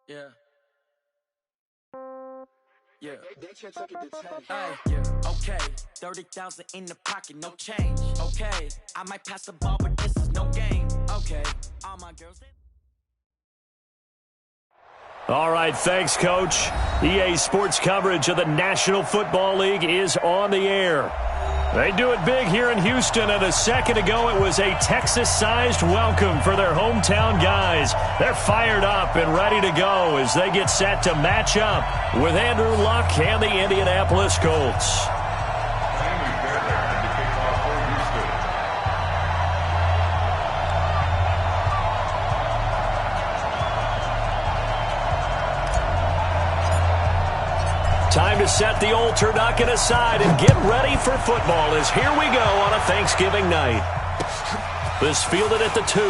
Yeah. Yeah. Yeah. Okay. 30,000 in the pocket, no change. Okay. I might pass the ball, but this is no game. Okay. All my girls. All right, thanks, Coach. EA Sports coverage of the National Football League is on the air. They do it big here in Houston, and a second ago it was a Texas-sized welcome for their hometown guys. They're fired up and ready to go as they get set to match up with Andrew Luck and the Indianapolis Colts. Time to set the old turducken aside and get ready for football as here we go on a Thanksgiving night. This fielded at the 2.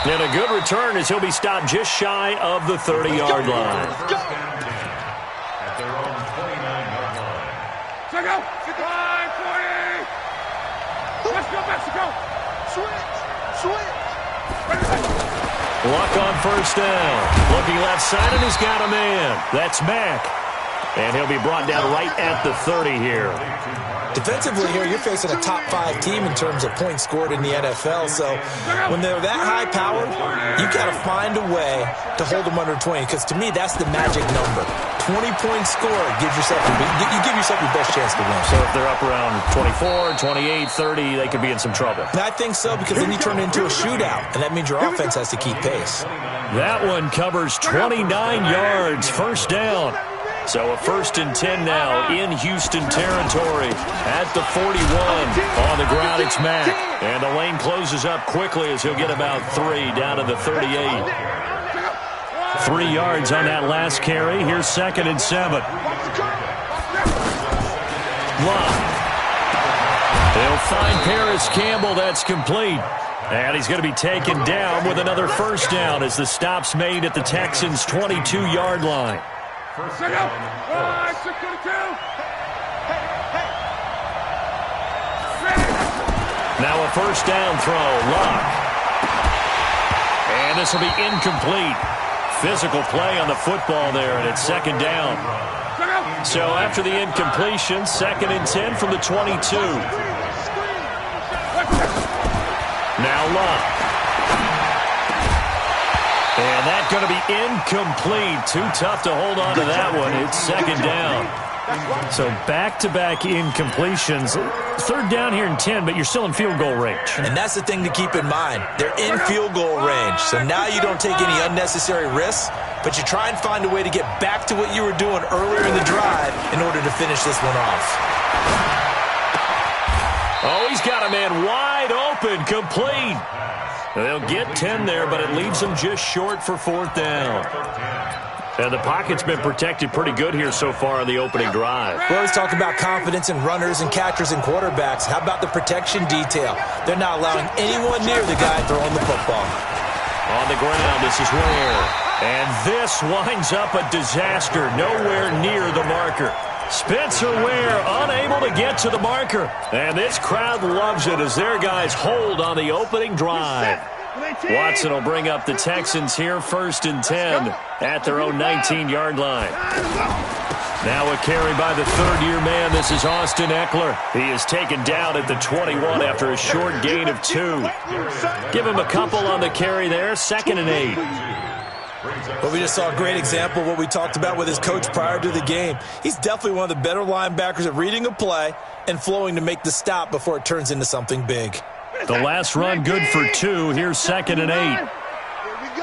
And a good return as he'll be stopped just shy of the 30-yard line. Let's go! At their own 29-yard line. Check out! 40! Let's go, Mexico! Switch! Luck on first down. Looking left side, and he's got a man. That's Mack. And he'll be brought down right at the 30 here. Defensively here, you're facing a top 5 team in terms of points scored in the NFL. So when they're that high powered, you've got to find a way to hold them under 20. Because to me, that's the magic number. 20 points scored gives yourself you give yourself your best chance to win. So if they're up around 24, 28, 30, they could be in some trouble. And I think so, because then you turn it into a shootout, and that means your offense has to keep pace. That one covers 29 yards, first down. So a 1st and 10 now in Houston territory at the 41. On the ground, it's Mack. And the lane closes up quickly as he'll get about 3 down to the 38. 3 yards on that last carry. Here's 2nd and 7. Luck. They'll find Paris Campbell. That's complete. And he's going to be taken down with another first down as the stop's made at the Texans' 22-yard line. Now a first down throw. Luck. And this will be incomplete. Physical play on the football there, and it's 2nd down. So after the incompletion, 2nd and 10 from the 22. Now Luck. And that's going to be incomplete. Too tough to hold on to that one. It's 2nd down. So back-to-back incompletions. 3rd down here and 10, but you're still in field goal range. And that's the thing to keep in mind. They're in field goal range. So now you don't take any unnecessary risks, but you try and find a way to get back to what you were doing earlier in the drive in order to finish this one off. Oh, he's got a man wide open, complete. They'll get 10 there, but it leaves them just short for 4th down. And the pocket's been protected pretty good here so far on the opening drive. We always talk about confidence in runners and catchers and quarterbacks. How about the protection detail? They're not allowing anyone near the guy throwing the football. On the ground, this is Ware. And this winds up a disaster. Nowhere near the marker. Spencer Ware unable to get to the marker. And this crowd loves it as their guys hold on the opening drive. Watson will bring up the Texans here, 1st and 10 at their own 19-yard line. Now a carry by the 3rd-year man. This is Austin Eckler. He is taken down at the 21 after a short gain of 2. Give him a couple on the carry there, 2nd and 8. Well, we just saw a great example of what we talked about with his coach prior to the game. He's definitely one of the better linebackers at reading a play and flowing to make the stop before it turns into something big. The last run good for 2. Here's 2nd and 8. Here we go.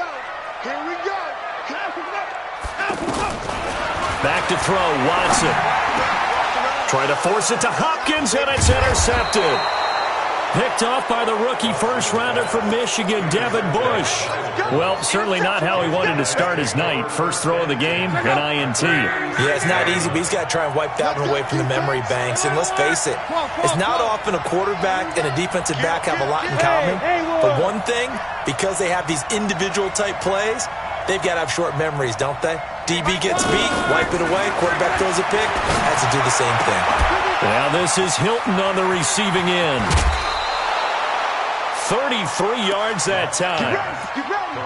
Back to throw, Watson. Trying to force it to Hopkins, and it's intercepted. Picked off by the rookie first-rounder from Michigan, Devin Bush. Well, certainly not how he wanted to start his night. First throw of the game, an INT. Yeah, it's not easy, but he's got to try and wipe that one away from the memory banks. And let's face it, it's not often a quarterback and a defensive back have a lot in common. But one thing, because they have these individual-type plays, they've got to have short memories, don't they? DB gets beat, wipe it away, quarterback throws a pick, has to do the same thing. Now this is Hilton on the receiving end. 33 yards that time.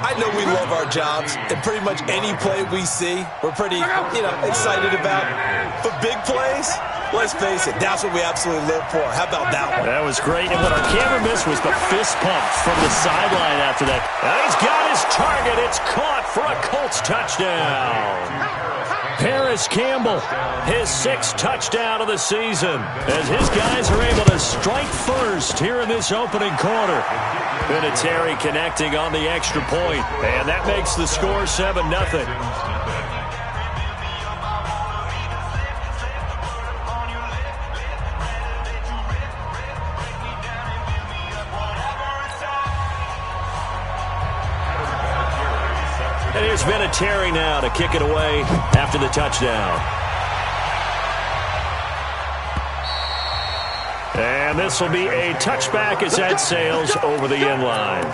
I know we love our jobs, and pretty much any play we see, we're pretty, excited about. But big plays, let's face it, that's what we absolutely live for. How about that one? That was great, and what our camera missed was the fist pump from the sideline after that. And he's got his target. It's caught for a Colts touchdown. Paris Campbell, his 6th touchdown of the season, as his guys are able to strike first here in this opening quarter. Vinatieri connecting on the extra point, and that makes the score 7-0. And here's Vinatieri now to kick it away after the touchdown. And this will be a touchback as that sails over the end line.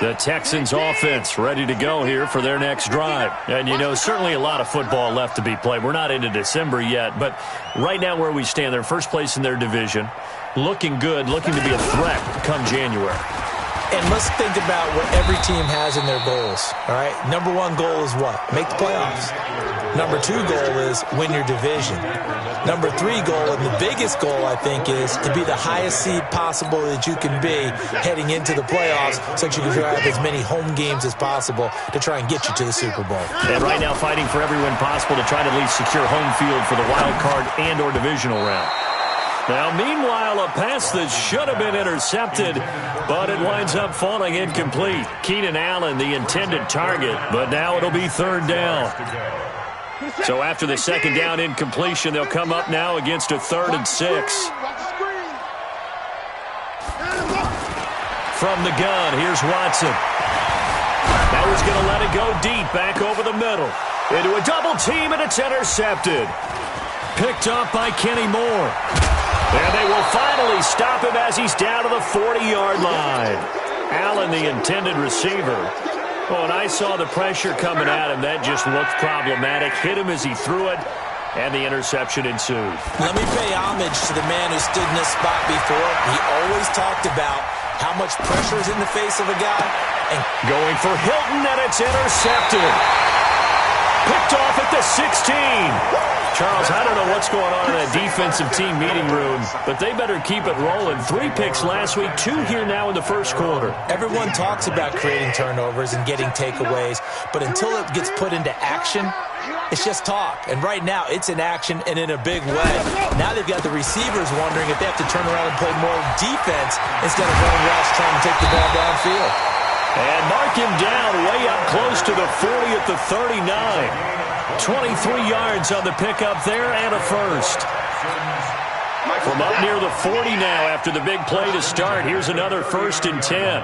The Texans offense ready to go here for their next drive. And, certainly a lot of football left to be played. We're not into December yet, but right now where we stand, they're first place in their division, looking good, looking to be a threat come January. And let's think about what every team has in their goals, all right? Number 1 goal is what? Make the playoffs. Number 2 goal is win your division. Number 3 goal, and the biggest goal, I think, is to be the highest seed possible that you can be heading into the playoffs so that you can have as many home games as possible to try and get you to the Super Bowl. And right now fighting for every win possible to try to at least secure home field for the wild card and or divisional round. Now, meanwhile, a pass that should have been intercepted, but it winds up falling incomplete. Keenan Allen, the intended target, but now it'll be 3rd down. So after the 2nd down incompletion, they'll come up now against a 3rd and 6. From the gun, here's Watson. Now he's going to let it go deep, back over the middle. Into a double team, and it's intercepted. Picked up by Kenny Moore. And they will finally stop him as he's down to the 40-yard line. Allen, the intended receiver. Oh, and I saw the pressure coming at him. That just looked problematic. Hit him as he threw it, and the interception ensued. Let me pay homage to the man who stood in this spot before. He always talked about how much pressure is in the face of a guy. And going for Hilton, and it's intercepted. Picked off at the 16. Charles, I don't know what's going on in that defensive team meeting room, but they better keep it rolling. 3 picks last week, 2 here now in the first quarter. Everyone talks about creating turnovers and getting takeaways, but until it gets put into action, it's just talk. And right now, it's in action and in a big way. Now they've got the receivers wondering if they have to turn around and play more defense instead of running routes trying to take the ball downfield. And mark him down way up close to the 40 at the 39. 23 yards on the pickup there and a first. From up near the 40 now after the big play to start. Here's another 1st and 10.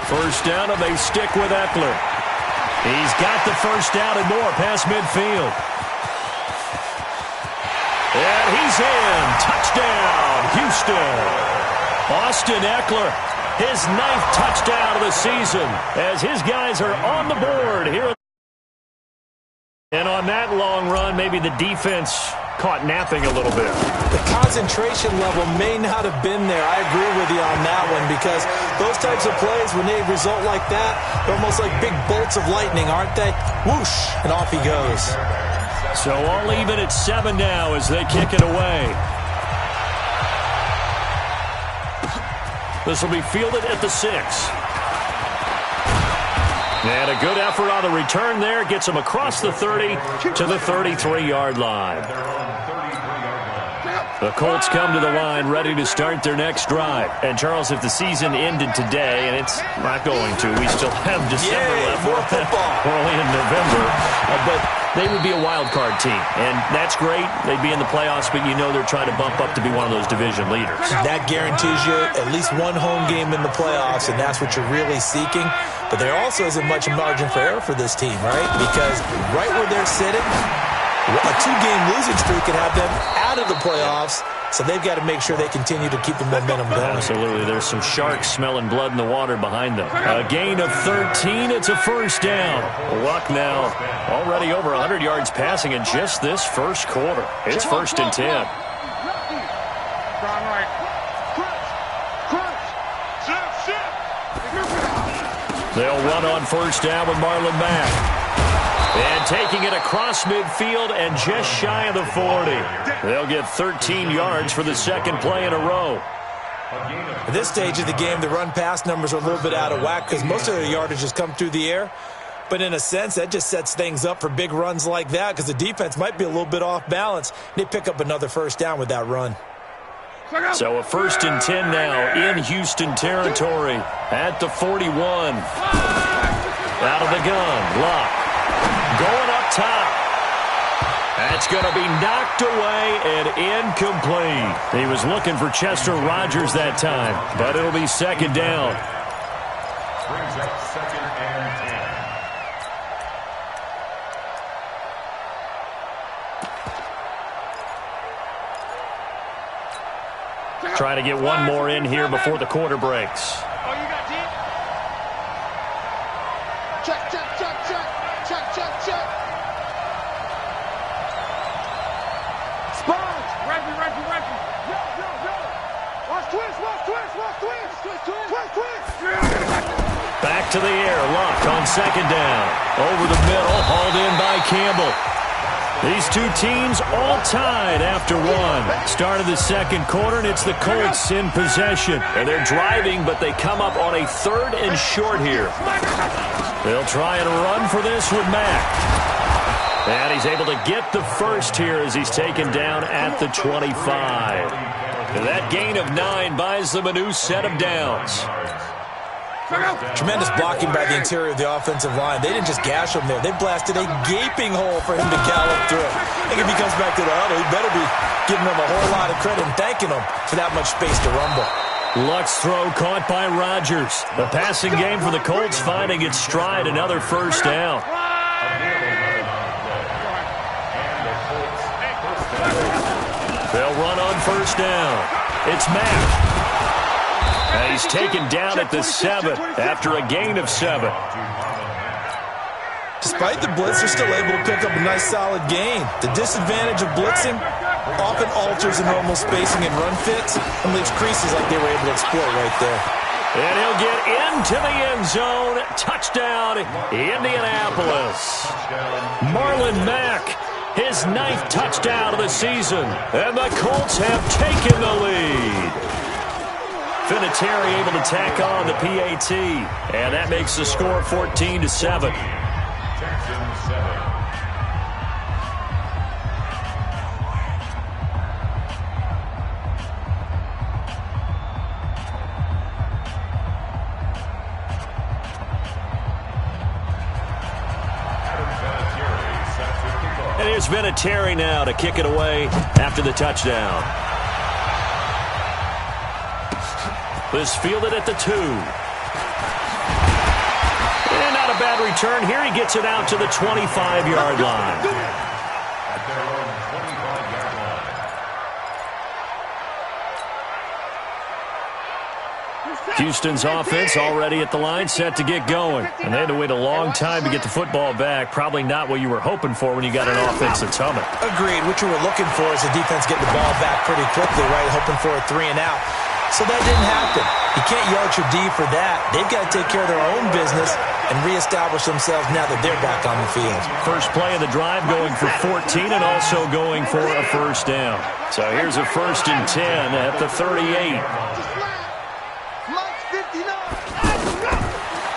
First down, and they stick with Eckler. He's got the first down and more past midfield. And he's in. Touchdown, Houston. Austin Eckler, his 9th touchdown of the season, as his guys are on the board here. And on that long run, maybe the defense caught napping a little bit. The concentration level may not have been there. I agree with you on that one, because those types of plays, when they result like that, they're almost like big bolts of lightning, aren't they? Whoosh, and off he goes. So all even at 7 now as they kick it away. This will be fielded at the 6. And a good effort on the return there. Gets him across the 30 to the 33-yard line. The Colts come to the line ready to start their next drive. And, Charles, if the season ended today, and it's not going to, we still have December left. More football. We're only in November. But they would be a wild card team. And that's great. They'd be in the playoffs, but you know they're trying to bump up to be one of those division leaders. That guarantees you at least one home game in the playoffs, and that's what you're really seeking. But there also isn't much margin for error for this team, right? Because right where they're sitting, a 2-game losing streak could have them out of the playoffs So they've got to make sure they continue to keep the momentum going. Absolutely. There's some sharks smelling blood in the water behind them. A gain of 13. It's a first down. Luck now already over 100 yards passing in just this first quarter. It's 1st and 10. They'll run on first down with Marlon Mack. And taking it across midfield and just shy of the 40. They'll get 13 yards for the second play in a row. At this stage of the game, the run-pass numbers are a little bit out of whack because most of their yardage has come through the air. But in a sense, that just sets things up for big runs like that because the defense might be a little bit off balance. They pick up another first down with that run. So a 1st and 10 now in Houston territory at the 41. Out of the gun, Luck. Going up top. That's going to be knocked away and incomplete. He was looking for Chester Rogers that time, but it'll be second down. Brings up 2nd and 10. Trying to get one more in here before the quarter breaks. Oh, you got deep? Check, check, check, check. Check, check, check. Sponge. Rifle. Yo. Watch twist. Back to the air. Luck on second down. Over the middle. Hauled in by Campbell. These two teams all tied after one. Start of the second quarter, and it's the Colts in possession. And they're driving, but they come up on a 3rd and short here. They'll try and run for this with Mack. And he's able to get the first here as he's taken down at the 25. And that gain of 9 buys them a new set of downs. Tremendous blocking by the interior of the offensive line. They didn't just gash him there. They blasted a gaping hole for him to gallop through. I think if he comes back to the huddle, he better be giving them a whole lot of credit and thanking them for that much space to rumble. Luck's throw caught by Rodgers. The passing game for the Colts finding its stride. Another first down. They'll run on first down. It's Mack. And he's taken down at the 7 after a gain of 7. Despite the blitz, they're still able to pick up a nice solid gain. The disadvantage of blitzing often alters the normal spacing and run fits and leaves creases like they were able to exploit right there. And he'll get into the end zone. Touchdown, Indianapolis. Marlon Mack, his 9th touchdown of the season. And the Colts have taken the lead. Vinatieri able to tack on the PAT. And that makes the score 14-7. Texans 7. And here's Vinatieri now to kick it away after the touchdown. This fielded at the 2. And not a bad return here. He gets it out to the 25-yard line. At their own 25-yard line. Houston's offense already at the line, set to get going. And they had to wait a long time to get the football back. Probably not what you were hoping for when you got an offense that's humming. Agreed. What you were looking for is the defense getting the ball back pretty quickly, right? Hoping for a 3 and out. So that didn't happen. You can't yell at your D for that. They've got to take care of their own business and reestablish themselves now that they're back on the field. First play of the drive going for 14 and also going for a first down. So here's a 1st and 10 at the 38.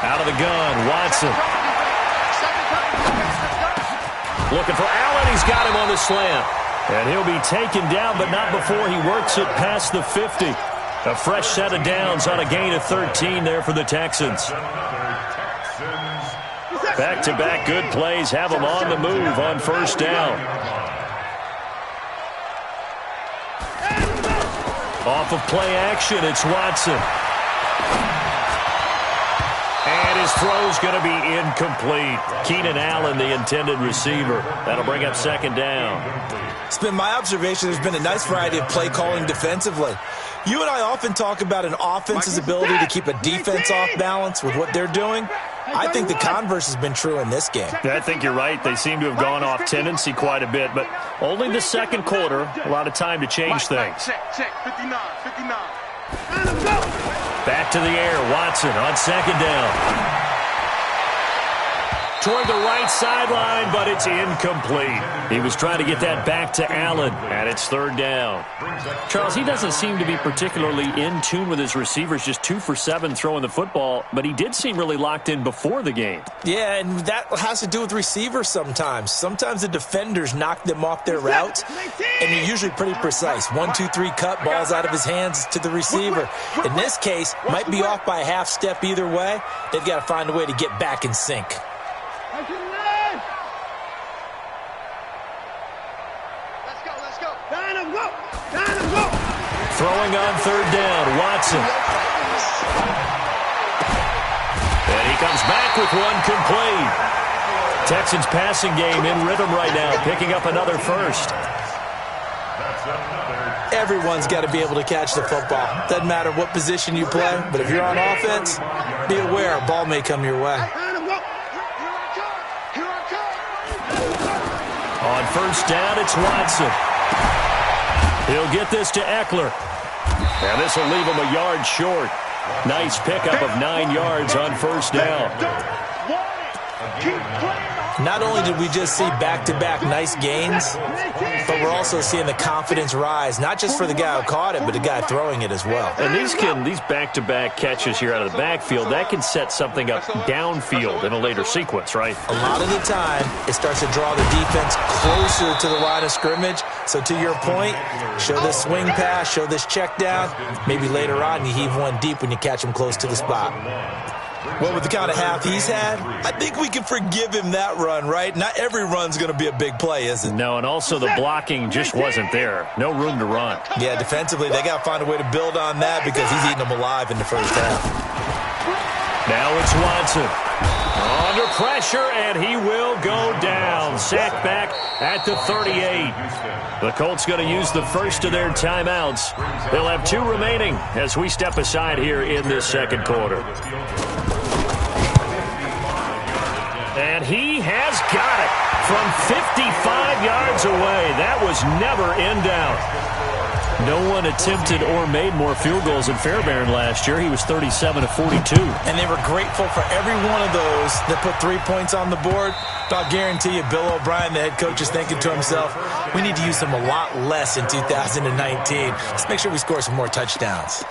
Out of the gun, Watson. Looking for Allen. He's got him on the slant. And he'll be taken down, but not before he works it past the 50. A fresh set of downs on a gain of 13 there for the Texans. Back-to-back good plays have them on the move on first down. Off of play action, it's Watson. And his throw's going to be incomplete. Keenan Allen, the intended receiver. That'll bring up second down. It's been my observation there's been a nice variety of play calling defensively. You and I often talk about an offense's ability to keep a defense off balance with what they're doing. I think the converse has been true in this game. I think you're right. They seem to have gone off tendency quite a bit, but only the second quarter, a lot of time to change things. Check, 59. Back to the air, Watson on second down. Toward the right sideline, but it's incomplete. He was trying to get that back to Allen, and it's third down. Charles, he doesn't seem to be particularly in tune with his receivers, just 2 for 7 throwing the football, but he did seem really locked in before the game. Yeah, and that has to do with receivers sometimes. Sometimes the defenders knock them off their routes, and you're usually pretty precise. 1, 2, 3 cut, balls out of his hands to the receiver. In this case, might be off by a half step either way. They've got to find a way to get back in sync. Throwing on third down, Watson. And he comes back with one complete. Texans passing game in rhythm right now, picking up another first. Everyone's got to be able to catch the football. Doesn't matter what position you play, but if you're on offense, be aware a ball may come your way. On first down, it's Watson. He'll get this to Eckler. And this will leave him a yard short. Nice pickup of 9 yards on first down. Not only did we just see back-to-back nice gains, but we're also seeing the confidence rise, not just for the guy who caught it, but the guy throwing it as well. And these back-to-back catches here out of the backfield, that can set something up downfield in a later sequence, right? A lot of the time, it starts to draw the defense closer to the line of scrimmage. So to your point, show this swing pass, show this check down. Maybe later on you heave one deep when you catch him close to the spot. Well, with the kind of half he's had, I think we can forgive him that run, right? Not every run's going to be a big play, is it? No, and also the blocking just wasn't there. No room to run. Yeah, defensively, they got to find a way to build on that because he's eating them alive in the first half. Now it's Watson. Under pressure, and he will go down. Sacked back at the 38. The Colts going to use the first of their timeouts. They'll have 2 remaining as we step aside here in this second quarter. And he has got it from 55 yards away. That was never in doubt. No one attempted or made more field goals than Fairbairn last year. He was 37 of 42. And they were grateful for every one of those that put 3 points on the board. But I'll guarantee you, Bill O'Brien, the head coach, is thinking to himself, we need to use them a lot less in 2019. Let's make sure we score some more touchdowns.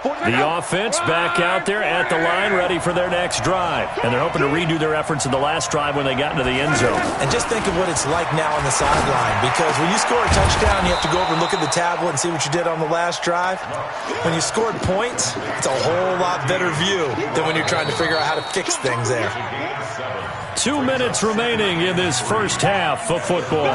The offense back out there at the line, ready for their next drive. And they're hoping to redo their efforts in the last drive when they got into the end zone. And just think of what it's like now on the sideline, because when you score a touchdown, you have to go over and look at the tablet and see what you did on the last drive. When you scored points, it's a whole lot better view than when you're trying to figure out how to fix things there. 2 minutes remaining in this first half of football.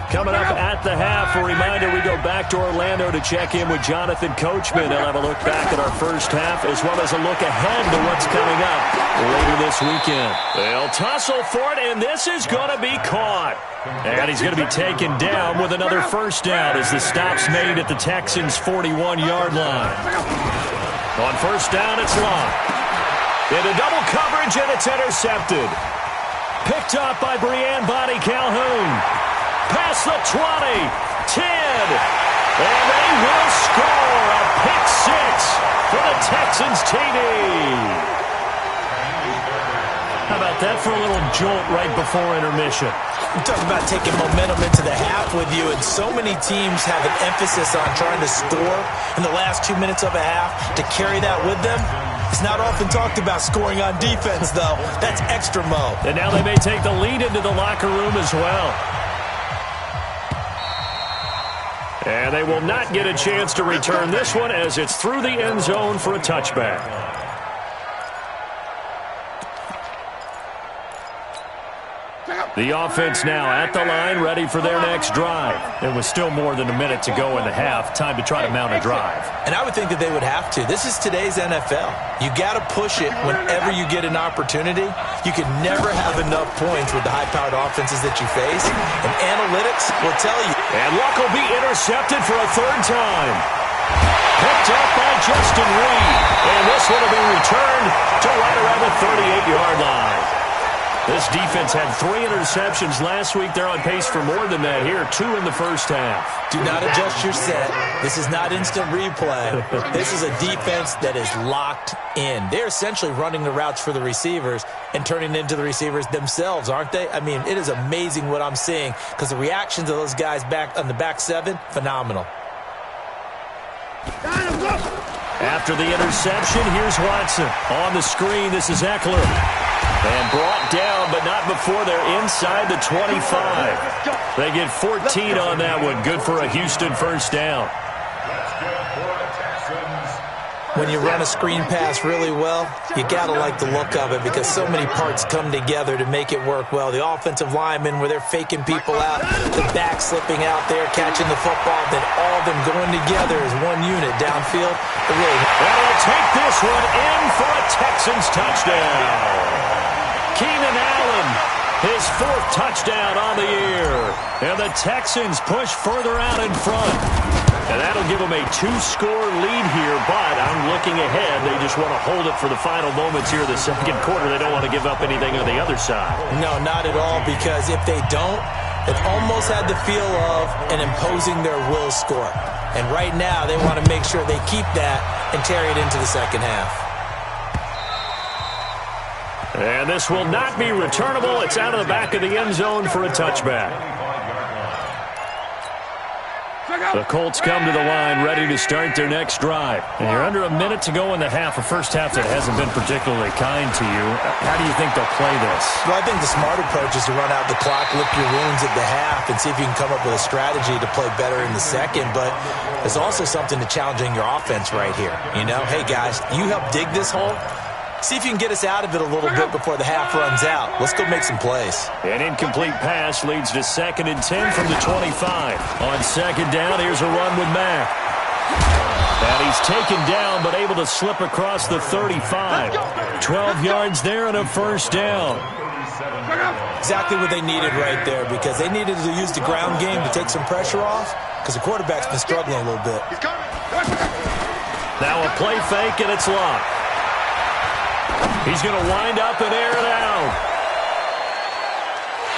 Coming up at the half, a reminder, we go back to Orlando to check in with Jonathan Coachman. They'll have a look back at our first half as well as a look ahead to what's coming up later this weekend. They'll tussle for it, and this is going to be caught. And he's going to be taken down with another first down as the stop's made at the Texans' 41-yard line. On first down, it's Long. Into double coverage, and it's intercepted. Picked up by Breanne Bonnie Calhoun. Past the 20, 10, and they will score a pick 6 for the Texans TD. How about that for a little jolt right before intermission? I'm talking about taking momentum into the half with you, and so many teams have an emphasis on trying to score in the last 2 minutes of a half to carry that with them. It's not often talked about scoring on defense, though. That's extra mo. And now they may take the lead into the locker room as well. And they will not get a chance to return this one as it's through the end zone for a touchback. The offense now at the line, ready for their next drive. It was still more than a minute to go in the half. Time to try to mount a drive. And I would think that they would have to. This is today's NFL. You got to push it whenever you get an opportunity. You can never have enough points with the high-powered offenses that you face. And analytics will tell you. And Luck will be intercepted for a third time. Picked up by Justin Reed. And this one will be returned to right around the 38-yard line. This defense had 3 interceptions last week. They're on pace for more than that here. 2 in the first half. Do not adjust your set. This is not instant replay. This is a defense that is locked in. They're essentially running the routes for the receivers and turning into the receivers themselves, aren't they? I mean, it is amazing what I'm seeing because the reactions of those guys back on the back 7, phenomenal. After the interception, here's Watson. On the screen, this is Eckler. And brought down, but not before they're inside the 25. They get 14 on that one. Good for a Houston first down. When you run a screen pass really well, you got to like the look of it because so many parts come together to make it work well. The offensive linemen, where they're faking people out, the back slipping out there, catching the football, then all of them going together as one unit downfield. And they'll take this one in for a Texans touchdown. Keenan Allen, his 4th touchdown on the year. And the Texans push further out in front. And that'll give them a 2-score lead here, but I'm looking ahead. They just want to hold it for the final moments here of the second quarter. They don't want to give up anything on the other side. No, not at all, because if they don't, it almost had the feel of an imposing their will score. And right now, they want to make sure they keep that and carry it into the second half. And this will not be returnable. It's out of the back of the end zone for a touchback. The Colts come to the line ready to start their next drive. And you're under a minute to go in the half, a first half that hasn't been particularly kind to you. How do you think they'll play this? Well, I think the smart approach is to run out the clock, lick your wounds at the half, and see if you can come up with a strategy to play better in the second. But there's also something to challenging your offense right here. You know, hey, guys, you help dig this hole. See if you can get us out of it a little bit before the half runs out. Let's go make some plays. An incomplete pass leads to 2nd and 10 from the 25. On 2nd down, here's a run with Mack. And he's taken down, but able to slip across the 35. 12 yards there and a first down. Exactly what they needed right there, because they needed to use the ground game to take some pressure off, because the quarterback's been struggling a little bit. Now a play fake, and it's locked. He's going to wind up and air it out.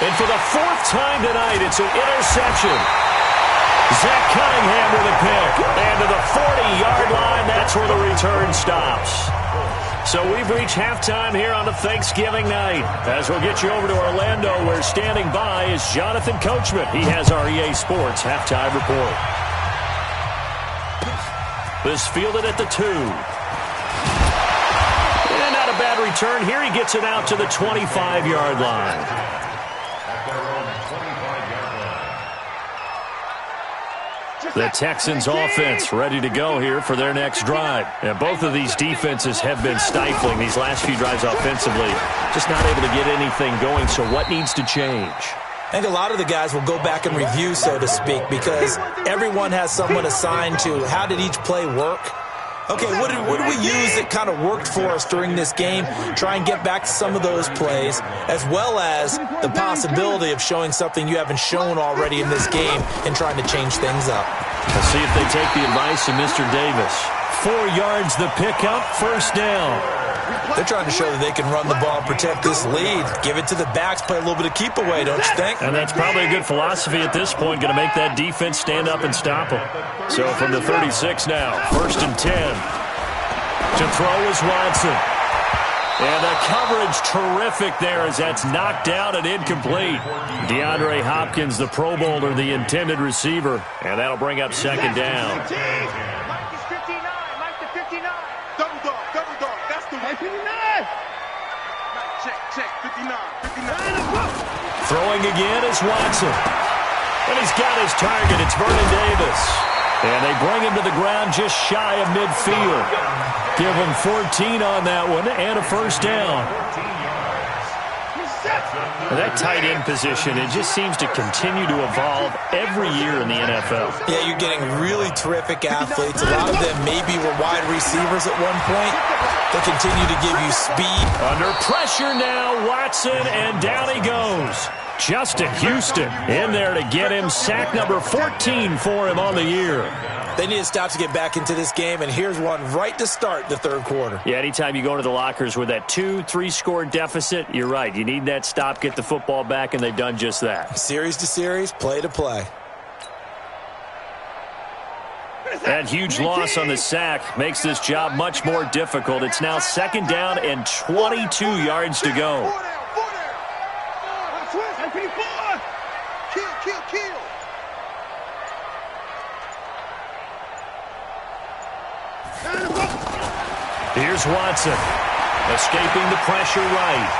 And for the 4th time tonight, it's an interception. Zach Cunningham with a pick. And to the 40-yard line, that's where the return stops. So we've reached halftime here on a Thanksgiving night. As we'll get you over to Orlando, where standing by is Jonathan Coachman. He has our EA Sports halftime report. This fielded at the 2. And not a bad return here. He gets it out to the 25-yard line. The Texans offense ready to go here for their next drive. And both of these defenses have been stifling these last few drives offensively. Just not able to get anything going. So what needs to change? I think a lot of the guys will go back and review, so to speak, because everyone has someone assigned to how did each play work. Okay, what did we use that kind of worked for us during this game? Try and get back to some of those plays, as well as the possibility of showing something you haven't shown already in this game and trying to change things up. Let's see if they take the advice of Mr. Davis. 4 yards the pickup, first down. They're trying to show that they can run the ball and protect this lead. Give it to the backs, play a little bit of keep away, don't you think? And that's probably a good philosophy at this point, going to make that defense stand up and stop them. So from the 36 now, 1st and 10. To throw is Watson. And the coverage terrific there as that's knocked down and incomplete. DeAndre Hopkins, the Pro Bowler, the intended receiver. And that'll bring up 2nd down. Throwing again is Watson. And he's got his target. It's Vernon Davis. And they bring him to the ground just shy of midfield. Give him 14 on that one and a first down. That tight end position, it just seems to continue to evolve every year in the NFL. Yeah, you're getting really terrific athletes. A lot of them maybe were wide receivers at one point. They continue to give you speed. Under pressure now, Watson, and down he goes. Justin Houston in there to get him. Sack number 14 for him on the year. They need to stop to get back into this game, and here's one right to start the third quarter. Yeah, anytime you go into the lockers with that 2-3 score deficit, you're right. You need that stop, get the football back, and they've done just that. Series to series, play to play. That huge loss on the sack makes this job much more difficult. It's now 2nd down and 22 yards to go. Here's Watson, escaping the pressure right.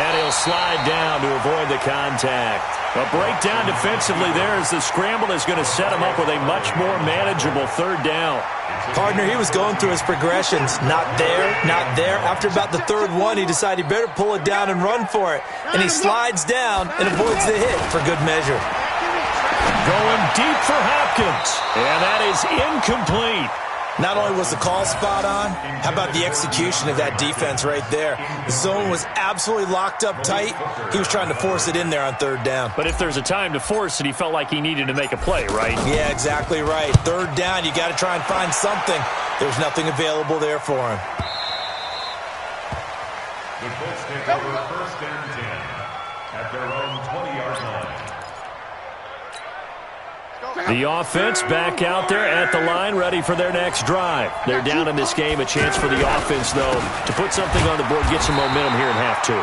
And he'll slide down to avoid the contact. A breakdown defensively there as the scramble is going to set him up with a much more manageable 3rd down. Partner, he was going through his progressions. Not there, not there. After about the 3rd one, he decided he better pull it down and run for it. And he slides down and avoids the hit for good measure. Going deep for Hopkins. And that is incomplete. Not only was the call spot on, how about the execution of that defense right there? The zone was absolutely locked up tight. He was trying to force it in there on 3rd down. But if there's a time to force it, he felt like he needed to make a play, right? Yeah, exactly right. 3rd down, you got to try and find something. There's nothing available there for him. The Colts take over 1st and 10 at their own 20-yard line. The offense back out there at the line, ready for their next drive. They're down in this game. A chance for the offense, though, to put something on the board, get some momentum here in half 2.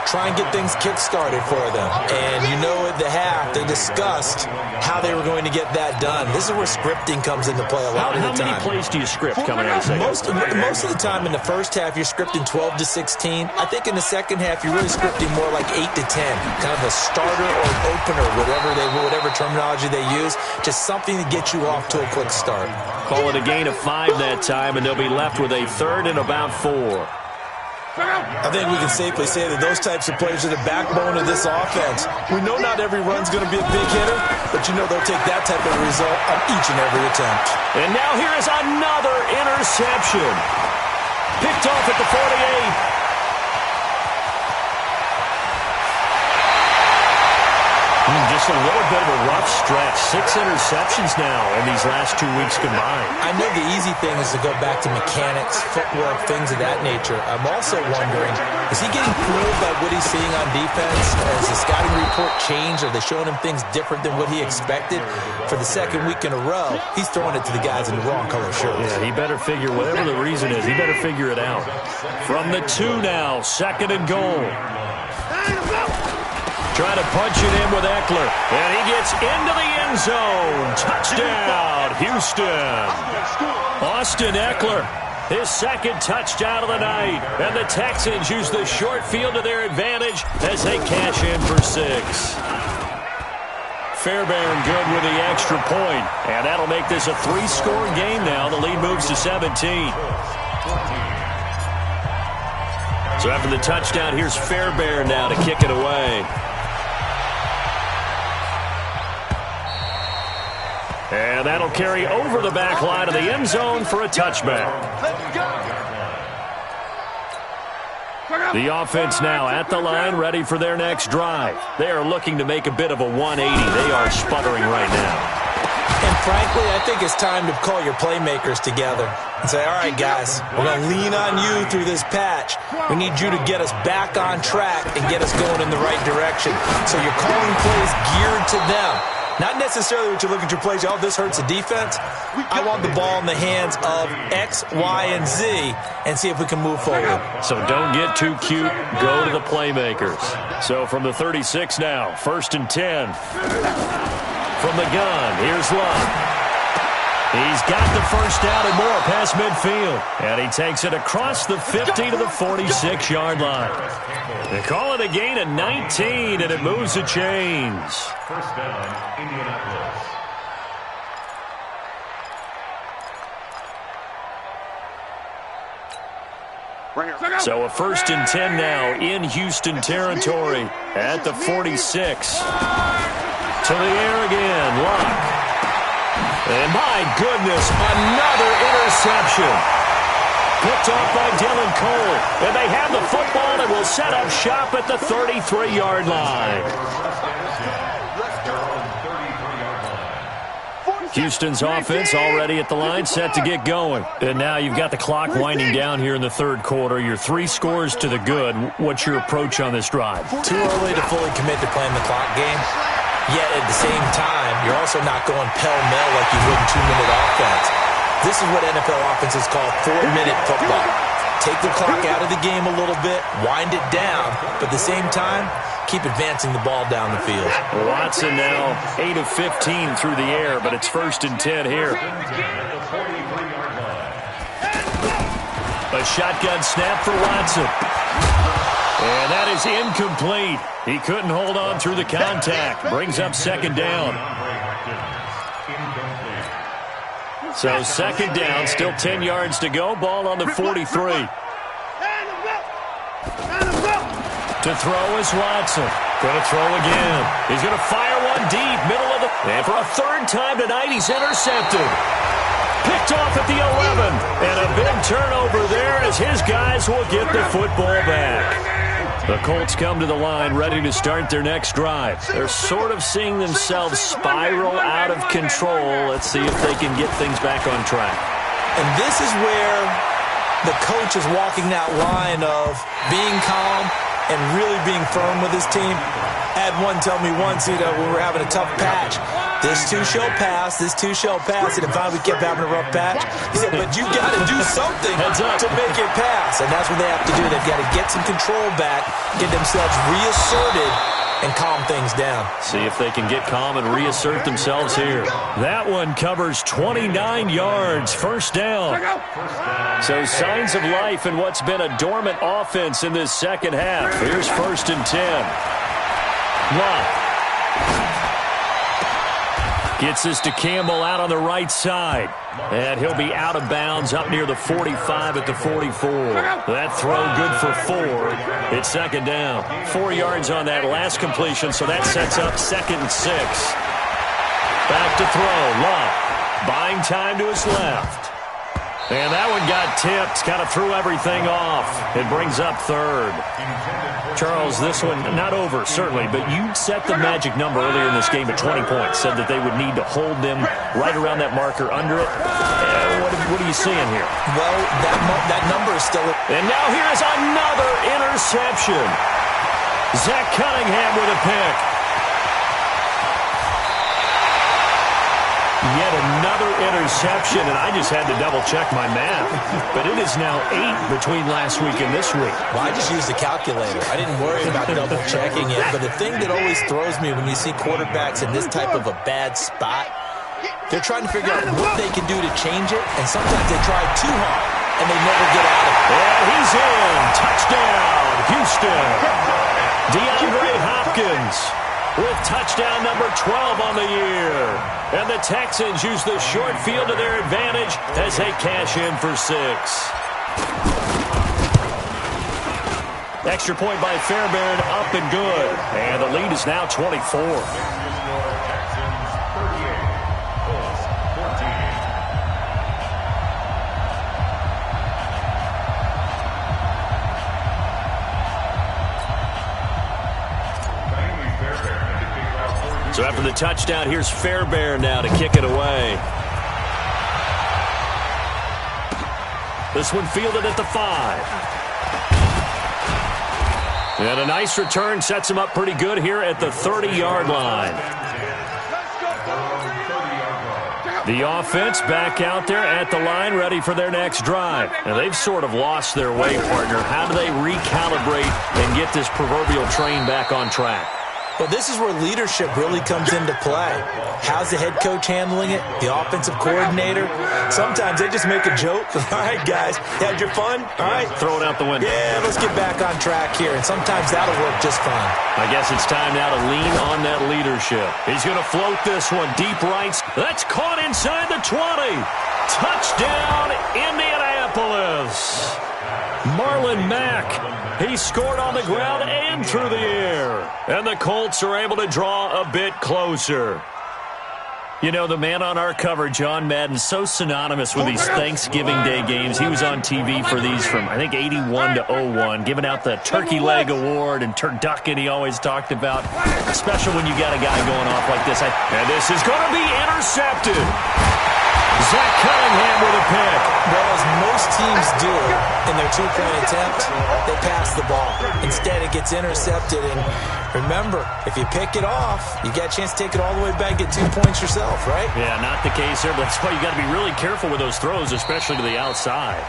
Try and get things kick-started for them. And you know at the half, they discussed how they were going to get that done. This is where scripting comes into play a lot of the time. How many plays do you script coming out of the second? Most of the time in the first half, you're scripting 12 to 16. I think in the second half, you're really scripting more like 8 to 10. Kind of a starter or an opener, whatever terminology they use. Just something to get you off to a quick start. Call it a gain of 5 that time, and they'll be left with a 3rd and about 4. I think we can safely say that those types of plays are the backbone of this offense. We know not every run's going to be a big hitter, but you know they'll take that type of result on each and every attempt. And now here is another interception. Picked off at the 48. Just a little bit of a rough stretch. 6 interceptions now in these last 2 weeks combined. I know the easy thing is to go back to mechanics, footwork, things of that nature. I'm also wondering, is he getting fooled by what he's seeing on defense? Has the scouting report changed? Are they showing him things different than what he expected? For the 2nd week in a row, he's throwing it to the guys in the wrong color shirts. Yeah, he better figure, whatever the reason is, he better figure it out. From the 2 now, 2nd and goal. Trying to punch it in with Eckler. And he gets into the end zone. Touchdown, Houston. Austin Eckler, his 2nd touchdown of the night. And the Texans use the short field to their advantage as they cash in for 6. Fairbairn good with the extra point. And that'll make this a 3-score game now. The lead moves to 17. So after the touchdown, here's Fairbairn now to kick it away. And that'll carry over the back line of the end zone for a touchback. The offense now at the line, ready for their next drive. They are looking to make a bit of a 180. They are sputtering right now. And frankly, I think it's time to call your playmakers together and say, all right, guys, we're going to lean on you through this patch. We need you to get us back on track and get us going in the right direction. So you're calling plays geared to them. Not necessarily what you look at your plays, oh, this hurts the defense. I want the ball in the hands of X, Y, and Z and see if we can move forward. So don't get too cute. Go to the playmakers. So from the 36 now, 1st and 10. From the gun, here's Love. He's got the first down and more past midfield. And he takes it across the 50 to the 46-yard line. They call it a gain of 19, and it moves the chains. First down, Indianapolis. So a 1st and 10 now in Houston territory at the 46. To the air again, Luck. And my goodness, another interception. Picked off by Dylan Cole. And they have the football and will set up shop at the 33-yard line. Houston's offense already at the line, set to get going. And now you've got the clock winding down here in the 3rd quarter. You're 3 scores to the good. What's your approach on this drive? Too early to fully commit to playing the clock game. Yet at the same time, you're also not going pell-mell like you would in 2-minute offense. This is what NFL offenses call 4-minute football. Take the clock out of the game a little bit, wind it down, but at the same time, keep advancing the ball down the field. Watson now 8 of 15 through the air, but it's 1st and 10 here. A shotgun snap for Watson. And that is incomplete. He couldn't hold on through the contact. Brings up 2nd down. So 2nd down, still 10 yards to go. Ball on the 43. To throw is Watson. Going to throw again. He's going to fire one deep, middle of the... And for a 3rd time tonight, he's intercepted. Picked off at the 11. And a big turnover there as his guys will get the football back. The Colts come to the line ready to start their next drive. They're sort of seeing themselves spiral out of control. Let's see if they can get things back on track. And this is where the coach is walking that line of being calm and really being firm with his team. I had one tell me once, when we were having a tough patch, this too shall pass, this too shall pass. And finally we kept having a rough patch. He said, but you got to do something to make it pass. And that's what they have to do. They've got to get some control back, get themselves reasserted, and calm things down. See if they can get calm and reassert themselves here. That one covers 29 yards, 1st down. So signs of life in what's been a dormant offense in this 2nd half. Here's 1st and 10. Luck. Gets this to Campbell out on the right side. And he'll be out of bounds up near the 45 at the 44. That throw good for 4. It's 2nd down. 4 yards on that last completion, so that sets up 2nd and 6. Back to throw. Luck buying time to his left. And that one got tipped. Kind of threw everything off. It brings up 3rd. Charles, this one not over, certainly, but you set the magic number earlier in this game at 20 points. Said that they would need to hold them right around that marker under it. What are you seeing here? Well, that number is still... And now here is another interception. Zach Cunningham with a pick. Yet another interception, and I just had to double-check my math. But it is now 8 between last week and this week. Well, I just used the calculator. I didn't worry about double-checking it. But the thing that always throws me when you see quarterbacks in this type of a bad spot, they're trying to figure out what they can do to change it, and sometimes they try too hard, and they never get out of it. And he's in. Touchdown, Houston. DeAndre Hopkins with touchdown number 12 on the year. And the Texans use the short field to their advantage as they cash in for 6. Extra point by Fairbairn, up and good. And the lead is now 24. So after the touchdown, here's Fairbairn now to kick it away. This one fielded at the 5. And a nice return sets him up pretty good here at the 30-yard line. The offense back out there at the line, ready for their next drive. And they've sort of lost their way, partner. How do they recalibrate and get this proverbial train back on track? Well, this is where leadership really comes into play. How's the head coach handling it? The offensive coordinator? Sometimes they just make a joke. All right, guys, had your fun? All right. Throw it out the window. Yeah, let's get back on track here. And sometimes that'll work just fine. I guess it's time now to lean on that leadership. He's going to float this one deep right. That's caught inside the 20. Touchdown, Indianapolis. Marlon Mack. He scored on the ground and through the air. And the Colts are able to draw a bit closer. You know, the man on our cover, John Madden, so synonymous with these Thanksgiving Day games. He was on TV for these from, I think, 81 to 01, giving out the turkey leg award and turducken he always talked about, especially when you got a guy going off like this. And this is going to be intercepted. Zach Cunningham with a pick. Well, as most teams do in their two-point attempt, they pass the ball. Instead, it gets intercepted. And remember, if you pick it off, you get a chance to take it all the way back, get 2 points yourself, right? Yeah, not the case there, but that's why you got to be really careful with those throws, especially to the outside.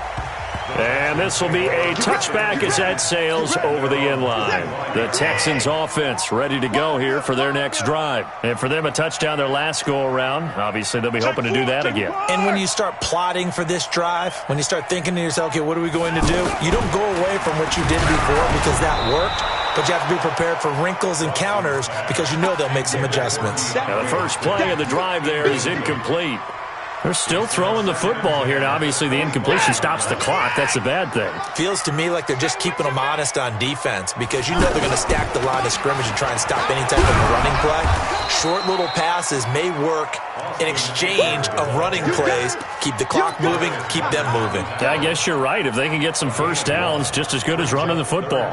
And this will be a touchback as that sails over the inline. The Texans offense ready to go here for their next drive. And for them, a touchdown their last go-around. Obviously, they'll be hoping to do that again. And when you start plotting for this drive, when you start thinking to yourself, okay, what are we going to do? You don't go away from what you did before because that worked. But you have to be prepared for wrinkles and counters because you know they'll make some adjustments. Now, the first play of the drive there is incomplete. They're still throwing the football here. Now, obviously, the incompletion stops the clock. That's a bad thing. Feels to me like they're just keeping them honest on defense because you know they're going to stack the line of scrimmage and try and stop any type of running play. Short little passes may work in exchange of running plays. Keep the clock moving, keep them moving. I guess you're right. If they can get some first downs, just as good as running the football.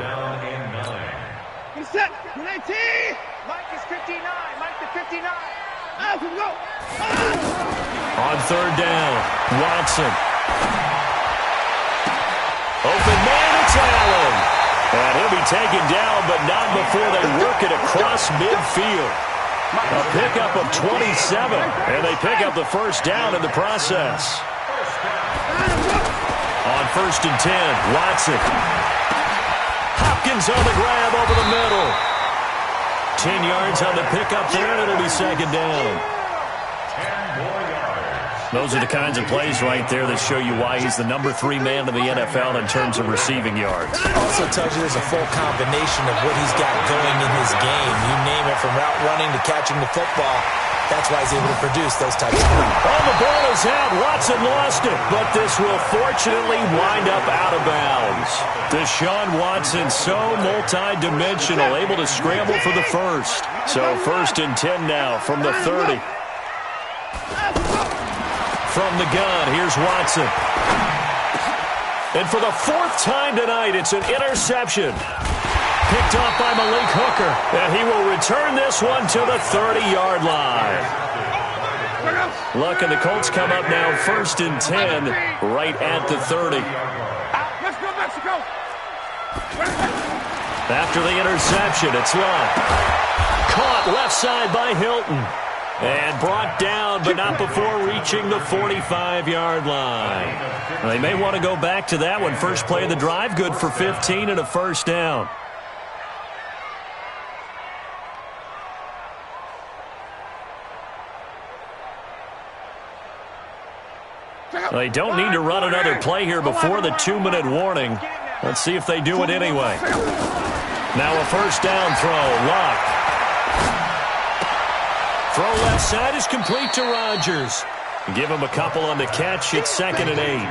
Set. 19. Mike is 59. Mike the 59. Go. On third down, Watson. Open man, it's Allen. And he'll be taken down, but not before they work it across midfield. A pickup of 27, and they pick up the first down in the process. On 1st and 10, Watson. Hopkins on the grab over the middle. 10 yards on the pickup there, and it'll be second down. Those are the kinds of plays right there that show you why he's the number 3 man in the NFL in terms of receiving yards. Also tells you there's a full combination of what he's got going in his game. You name it, from route running to catching the football. That's why he's able to produce those types of things. Oh, the ball is out. Watson lost it, but this will fortunately wind up out of bounds. Deshaun Watson, so multi-dimensional, able to scramble for the first. So 1st and 10 now from the 30. From the gun, here's Watson. And for the 4th time tonight, it's an interception. Picked off by Malik Hooker. And he will return this one to the 30-yard line. Look, and the Colts come up now 1st and 10, right at the 30. Let's go, Mexico. After the interception, it's Luck. Caught left side by Hilton. And brought down, but not before reaching the 45-yard line. They may want to go back to that one. First play of the drive, good for 15 and a first down. They don't need to run another play here before the 2-minute warning. Let's see if they do it anyway. Now a first down throw, Luck. Throw left side is complete to Rodgers. Give him a couple on the catch. It's 2nd and 8.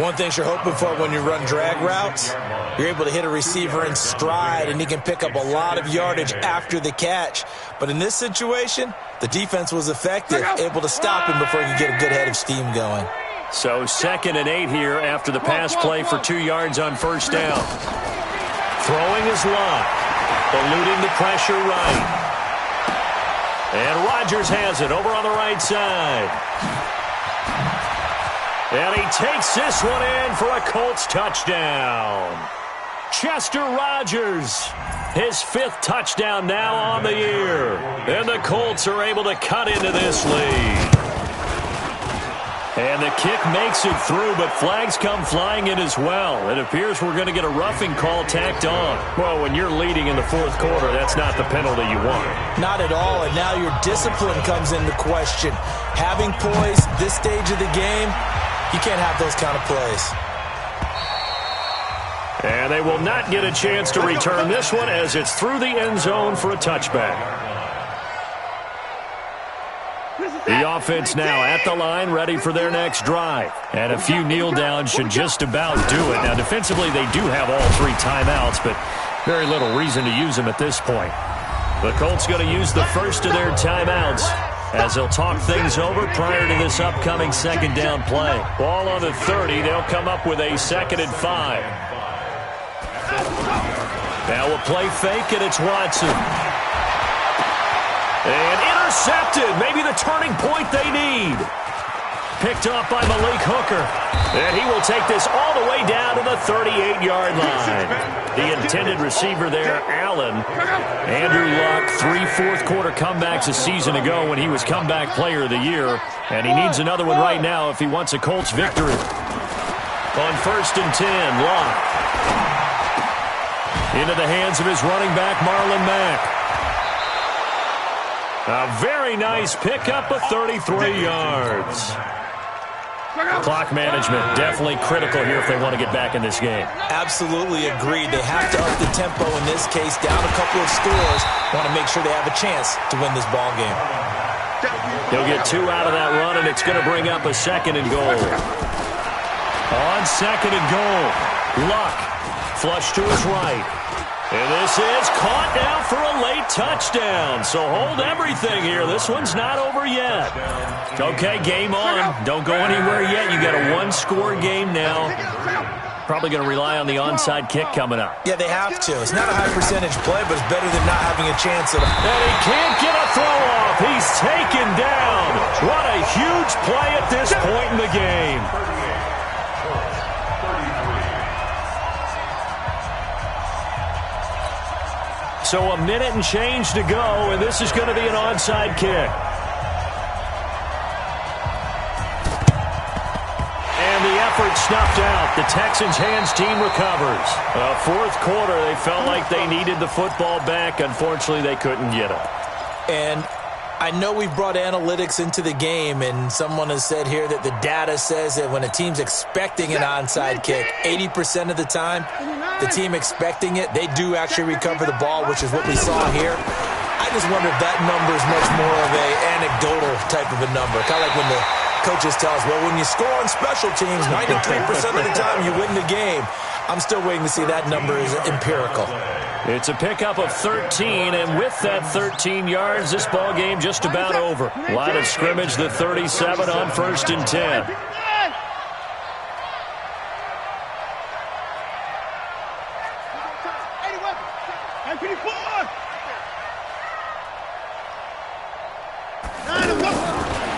One thing you're hoping for when you run drag routes, you're able to hit a receiver in stride, and he can pick up a lot of yardage after the catch. But in this situation, the defense was effective, able to stop him before he could get a good head of steam going. So 2nd and 8 here after the pass play for 2 yards on first down. Throwing is Luck. Eluding the pressure right. And Rodgers has it over on the right side. And he takes this one in for a Colts touchdown. Chester Rodgers, his 5th touchdown now on the year. And the Colts are able to cut into this lead. And the kick makes it through, but flags come flying in as well. It appears we're going to get a roughing call tacked on. Well, when you're leading in the 4th quarter, that's not the penalty you want. Not at all, and now your discipline comes into question. Having poise this stage of the game, you can't have those kind of plays. And they will not get a chance to return this one as it's through the end zone for a touchback. This is The offense now at the line, ready for their next drive. And a few kneel downs should just about do it. Now, defensively, they do have all 3 timeouts, but very little reason to use them at this point. The Colts going to use the first of their timeouts as they'll talk things over prior to this upcoming second down play. Ball on the 30. They'll come up with a 2nd and 5. Now a play fake, and it's Watson. And intercepted. Maybe the turning point they need. Picked off by Malik Hooker. And he will take this all the way down to the 38-yard line. The intended receiver there, Allen. Andrew Luck, 3 fourth-quarter comebacks a season ago when he was comeback player of the year. And he needs another one right now if he wants a Colts victory. On 1st and 10, Luck. Into the hands of his running back, Marlon Mack. A very nice pickup of 33 yards. Clock management definitely critical here if they want to get back in this game. Absolutely agreed. They have to up the tempo in this case, down a couple of scores. Want to make sure they have a chance to win this ball game. He'll get 2 out of that run, and it's going to bring up a 2nd and goal. On 2nd and goal, Luck flush to his right. And this is caught now for a late touchdown. So hold everything here. This one's not over yet. Okay, game on. Don't go anywhere yet. You got a 1-score game now. Probably going to rely on the onside kick coming up. Yeah, they have to. It's not a high percentage play, but it's better than not having a chance at a... And he can't get a throw off. He's taken down. What a huge play at this point in the game. So a minute and change to go, and this is going to be an onside kick. And the effort snuffed out. The Texans' hands team recovers. Fourth quarter, they felt like they needed the football back. Unfortunately, they couldn't get it. And I know we've brought analytics into the game, and someone has said here that the data says that when a team's expecting an onside kick, 80% of the time, the team expecting it, they do actually recover the ball, which is what we saw here. I just wonder if that number is much more of a anecdotal type of a number. Kind of like when the coaches tell us, well, when you score on special teams, 93% of the time you win the game. I'm still waiting to see that number is empirical. It's a pickup of 13, and with that 13 yards, this ball game just about over. Line of scrimmage, the 37 on 1st and 10.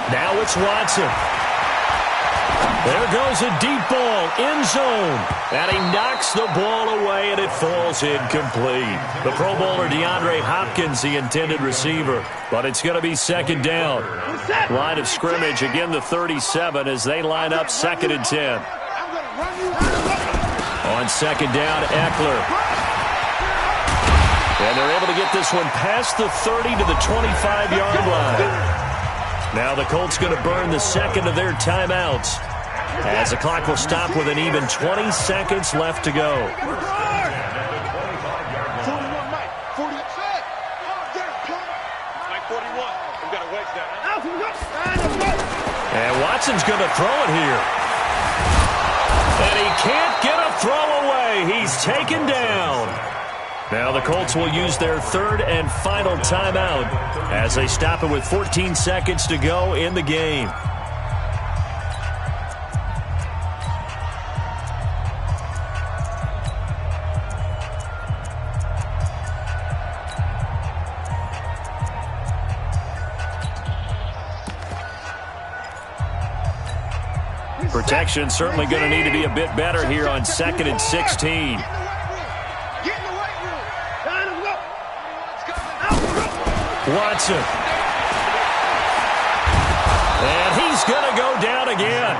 Now it's Watson. There goes a deep ball, end zone. And he knocks the ball away, and it falls incomplete. The Pro Bowler DeAndre Hopkins, the intended receiver. But it's going to be 2nd down. Line of scrimmage, again the 37 as they line up 2nd and 10. On 2nd down, Eckler. And they're able to get this one past the 30 to the 25-yard line. Now the Colts going to burn the 2nd of their timeouts as the clock will stop with an even 20 seconds left to go. And Watson's going to throw it here. And he can't get a throw away. He's taken down. Now the Colts will use their 3rd and final timeout as they stop it with 14 seconds to go in the game. Protection certainly going to need to be a bit better here on 2nd and 16. Watson. And he's going to go down again.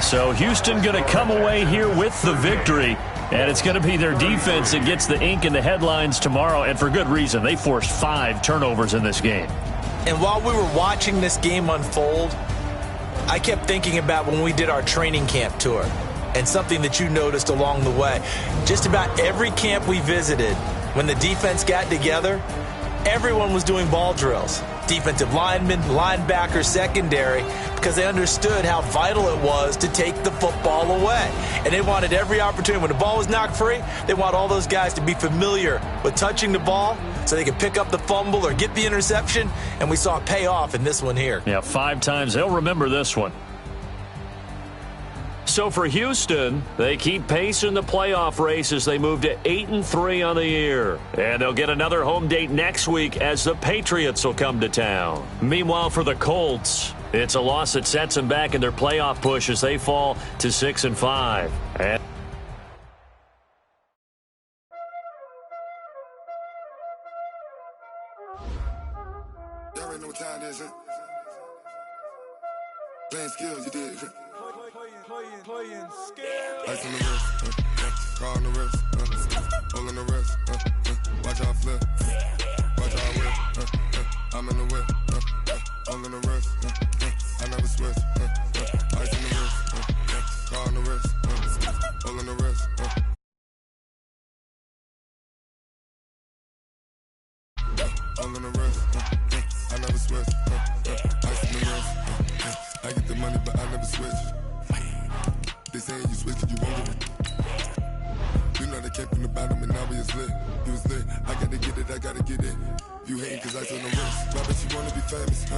So Houston going to come away here with the victory. And it's going to be their defense that gets the ink in the headlines tomorrow, and for good reason. They forced 5 turnovers in this game. And while we were watching this game unfold, I kept thinking about when we did our training camp tour. and something that you noticed along the way. Just about every camp we visited, when the defense got together, everyone was doing ball drills. Defensive linemen, linebackers, secondary, because they understood how vital it was to take the football away. And they wanted every opportunity. When the ball was knocked free, they want all those guys to be familiar with touching the ball so they could pick up the fumble or get the interception. And we saw it pay off in this one here. Yeah, 5 times. They'll remember this one. So for Houston, they keep pace in the playoff race as they move to 8-3 on the year. And they'll get another home date next week as the Patriots will come to town. Meanwhile, for the Colts, it's a loss that sets them back in their playoff push as they fall to 6-5. And y'all already know what time it is, huh? Playing skills, you did. Playing skills. Ice on the wrist, car on the wrist, hole in the wrist, watch out flip, watch out whip, I'm in the whip, hole in the wrist, I never switch, ice on the wrist, car on the wrist, hole in the wrist, hole in the wrist, I never switch, ice on the wrist, I get the money but I never switch. They saying you switch it, you won't get it. You know they came from the bottom and now we is lit. You was lit, I gotta get it, I gotta get it. You hating cause I told them wrist. Why bet you wanna be famous,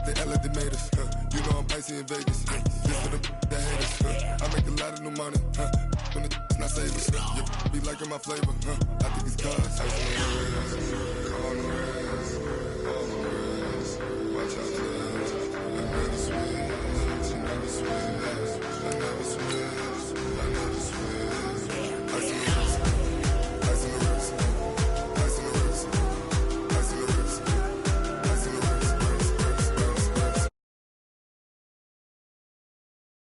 They LA they made us, You know I'm icy in Vegas, This for the haters, I make a lot of new money, When the not savers, You be liking my flavor, I think it's cause ice on the wrist, on the wrist, on the wrist, watch out,